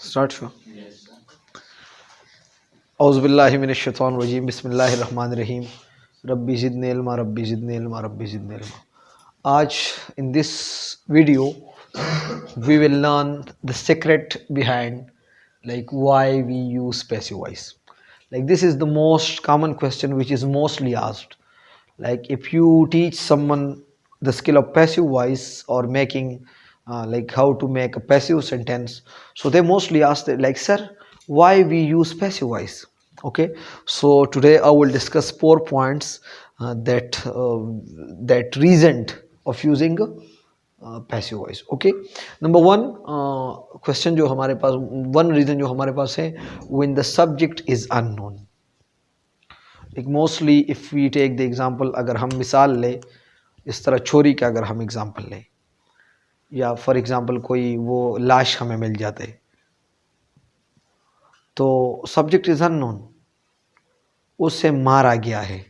Start sure. औज़ुबिल्लाहि मिनश्शैतानिर्रजीम बिस्मिल्लाहिर्रहमानिर्रहीम रब्बी ज़िदनी इल्मा रब्बी ज़िदनी इल्मा रब्बी ज़िदनी इल्मा. आज in this video we will learn the secret behind like why we use passive voice. Like this is the most common question which is mostly asked. Like if you teach someone the skill of passive voice or making like how to make a passive sentence, so they mostly ask that, like, sir, why we use passive voice. Okay, so today I will discuss 4 points that reason of using passive voice. Okay, number one question जो हमारे पास, one reason जो हमारे पास है, when the subject is unknown. एक mostly if we take the example, अगर हम मिसाल लें इस तरह छोरी का, अगर हम एग्जांपल लें, या फॉर एग्जांपल कोई वो लाश हमें मिल जाते, तो सब्जेक्ट इज़ अननोन, उससे मारा गया है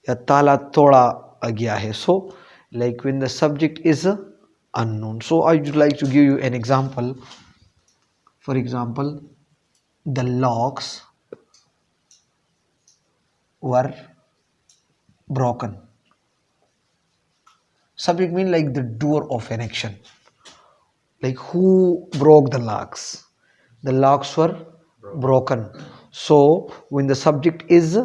या ताला तोड़ा गया है. सो like when the subject is unknown. So I would like to give you an example. For example, the locks were broken. Subject mean like the door of an action. Like who broke the locks? The locks were broken. So when the subject is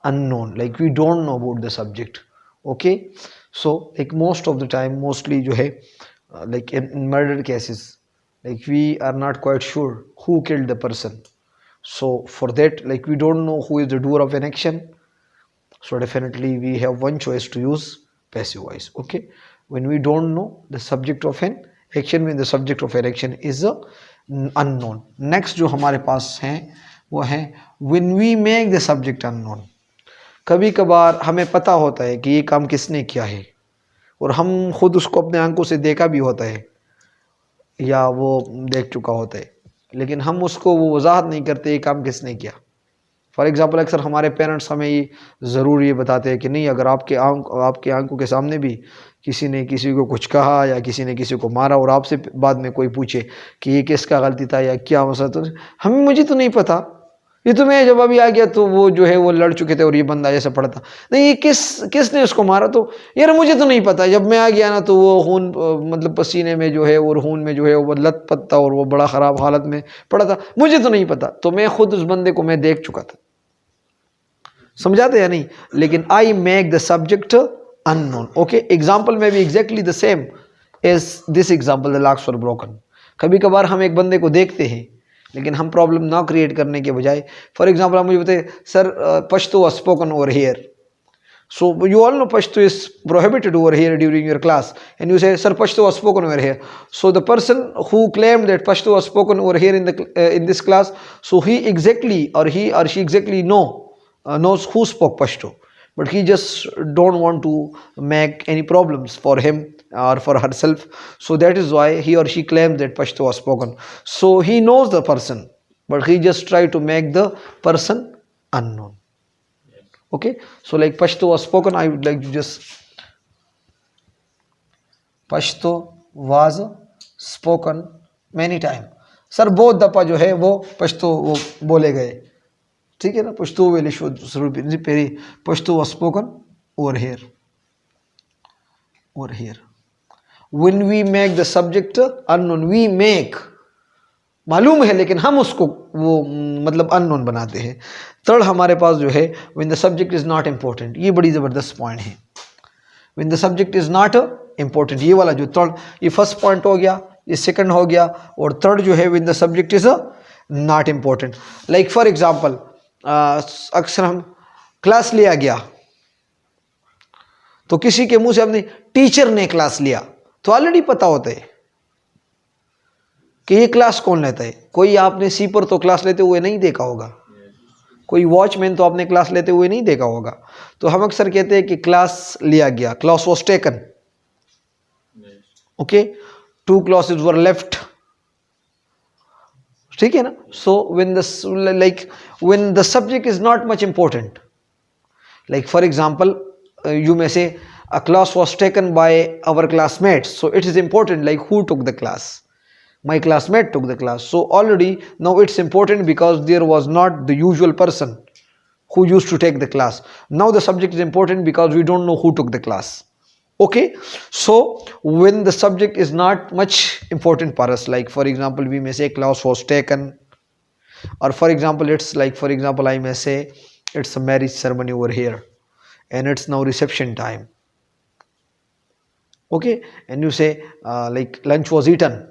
unknown, like we don't know about the subject. Okay, so like most of the time, mostly जो है like in murder cases, like we are not quite sure who killed the person. So for that, like we don't know who is the doer of an action, so definitely we have one choice to use passive voice. Okay, when we don't know the subject of an action, when the subject of an action is unknown. Next जो हमारे पास है वो है when we make the subject unknown. कभी कभार हमें पता होता है कि ये काम किसने किया है और हम खुद उसको अपने आंखों से देखा भी होता है या वो देख चुका होता है, लेकिन हम उसको वो वजाहत नहीं करते ये काम किसने किया. फॉर एग्ज़ाम्पल, अक्सर हमारे पेरेंट्स हमें ये ज़रूर ये बताते हैं कि नहीं, अगर आपके आंखों के सामने भी किसी ने किसी को कुछ कहा या किसी ने किसी को मारा और आपसे बाद में कोई पूछे कि ये किसका गलती था या क्या मसला, तो मुझे तो नहीं पता, ये तो मैं जब अभी आ गया तो वो जो है वो लड़ चुके थे और ये बंदा ऐसा पड़ा था, नहीं ये किसने उसको मारा, तो यार मुझे तो नहीं पता, जब मैं आ गया ना तो वो खून मतलब पसीने में जो है और खून में जो है वो लथपथ था और वो बड़ा ख़राब हालत में पड़ा था, मुझे तो नहीं पता, तो मैं खुद उस बंदे को मैं देख चुका था. समझाते या नहीं? लेकिन I make the subject unknown. Okay, example में भी exactly the same as this example, the locks were broken. कभी कभार हम एक बंदे को देखते हैं लेकिन हम प्रॉब्लम ना क्रिएट करने के बजाय, फॉर एग्जाम्पल आप मुझे बताइए, sir Pashto spoken over here, so you all know Pashto is prohibited over here during your class, and you say, sir, Pashto was spoken over here. So the person who claimed that Pashto was spoken over here in this class, so he or she exactly knows who spoke Pashto, but he just don't want to make any problems for him or for herself. So that is why he or she claims that Pashto was spoken. So he knows the person, but he just try to make the person unknown. Okay, so like Pashto was spoken, I would like to just Pashto was spoken many time. Sir बहुत दफा जो है वो पश्तो वो बोले गए, ठीक है ना. पश्तो वेली शुरू पेरी Pashto was spoken over here. When we make the subject unknown, we make मालूम है लेकिन हम उसको वो मतलब अननोन बनाते हैं. थर्ड हमारे पास जो है when the subject is not important. ये बड़ी ज़बरदस्त पॉइंट है. When the subject is not important, ये वाला जो थर्ड, ये फर्स्ट पॉइंट हो गया, ये सेकंड हो गया, और थर्ड जो है when the subject is not important. Like for example, अक्सर हम क्लास लिया गया तो किसी के मुंह से हमने टीचर ने क्लास लिया, तो ऑलरेडी पता होता है कि ये क्लास कौन लेता है. कोई आपने सीपर तो क्लास लेते हुए नहीं देखा होगा, कोई वॉचमैन तो आपने क्लास लेते हुए नहीं देखा होगा. तो हम अक्सर कहते हैं कि क्लास लिया गया, class was taken. Okay, 2 classes were left, ठीक है ना. So when the subject is not much important, like for example you may से a class was taken by our classmates, so it is important like who took the class. My classmate took the class. So already now it's important because there was not the usual person who used to take the class. Now the subject is important because we don't know who took the class. Okay, so when the subject is not much important for us, like for example we may say class was taken, or for example it's like, for example I may say it's a marriage ceremony over here and it's now reception time. Okay, and you say like lunch was eaten.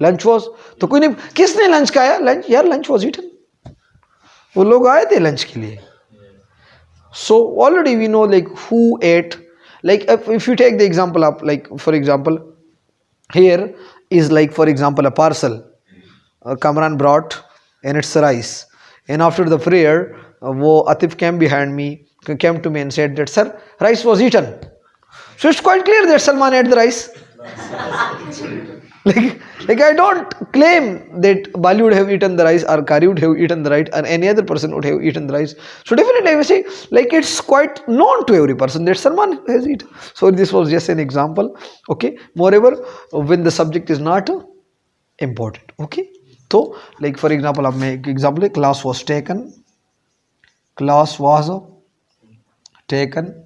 Lunch was तो कोई नहीं, किसने lunch खाया? Lunch यार, lunch was eaten, वो लोग आए थे लंच के लिए. So already we know like who ate. Like if you take the example of, like for example here is like for example a parcel Kamran brought and it's rice, and after the prayer wo Atif came behind me, came to me and said that sir, rice was eaten. So it's quite clear that Salman ate the rice. like I don't claim that Bali would have eaten the rice or Kari would have eaten the rice or any other person would have eaten the rice. So definitely I will say like it's quite known to every person that Salman has eaten. So this was just an example. Okay, moreover when the subject is not important. Okay, so like for example अब मैं एक example है, class was taken, class was taken,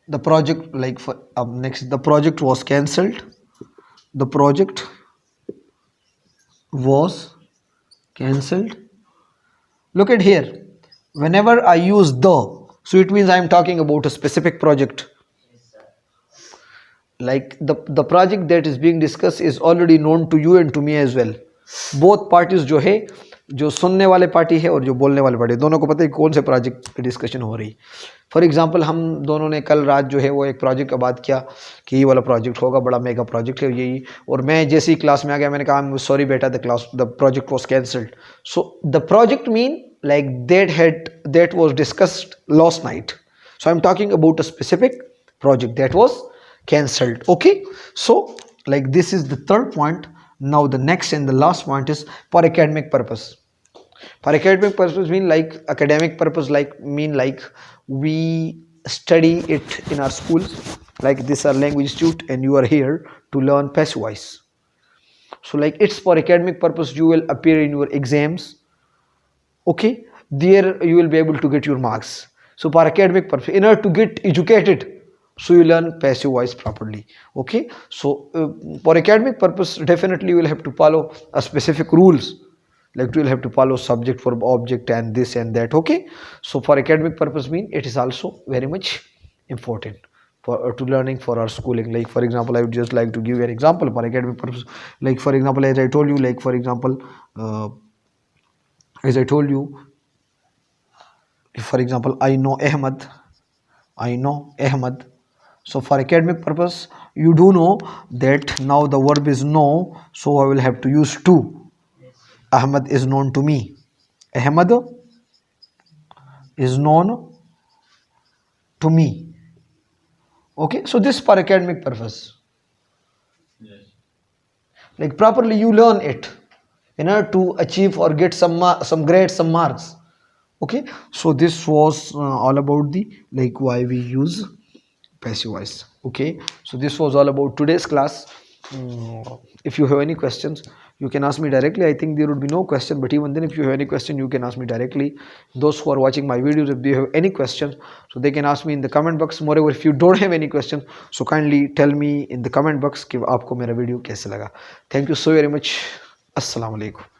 the project, like for next the project was cancelled, the project was cancelled. Look at here, whenever I use the, so it means I am talking about a specific project. Like the project that is being discussed is already known to you and to me as well. Both parties जो है, जो सुनने वाले party है और जो बोलने वाले पार्टी, दोनों को पता है कौन से प्रोजेक्ट की डिस्कशन हो रही. फॉर एग्जांपल हम दोनों ने कल रात जो है वो एक प्रोजेक्ट का बात किया कि ये वाला प्रोजेक्ट होगा, बड़ा मेगा प्रोजेक्ट है यही, और मैं जैसे ही क्लास में आ गया मैंने कहा सॉरी बेटा the project was cancelled. So the project mean like that was discussed last night. So I'm talking about a specific project that was cancelled. Okay, so like this is the third point. Now the next and the last point is for academic purpose. For academic purpose mean like academic purpose, like mean like we study it in our schools, like this are language institute and you are here to learn passive voice. So like it's for academic purpose, you will appear in your exams. Okay, there you will be able to get your marks. So for academic purpose, in order to get educated, so you learn passive voice properly. Okay, so for academic purpose definitely you will have to follow a specific rules, like you will have to follow subject for object and this and that. Okay, so for academic purpose mean it is also very much important for to learning for our schooling. Like for example I would just like to give you an example for academic purpose. Like for example as I told you, like for example as I told you, for example I know Ahmad. So for academic purpose you do know that now the verb is know, so I will have to use to. Ahmad is known to me, Ahmad is known to me. Okay, so this for academic purpose. Yes. Like properly you learn it in order to achieve or get some grades, some marks. Okay, so this was all about the like why we use passive voice. Okay, so this was all about today's class. If you have any questions you can ask me directly. I think there would be no question, but even then if you have any question you can ask me directly. Those who are watching my videos, if they have any questions, so they can ask me in the comment box. Moreover, if you don't have any questions, so kindly tell me in the comment box कि आपको मेरा video कैसे लगा. Thank you so very much. Assalamu alaikum.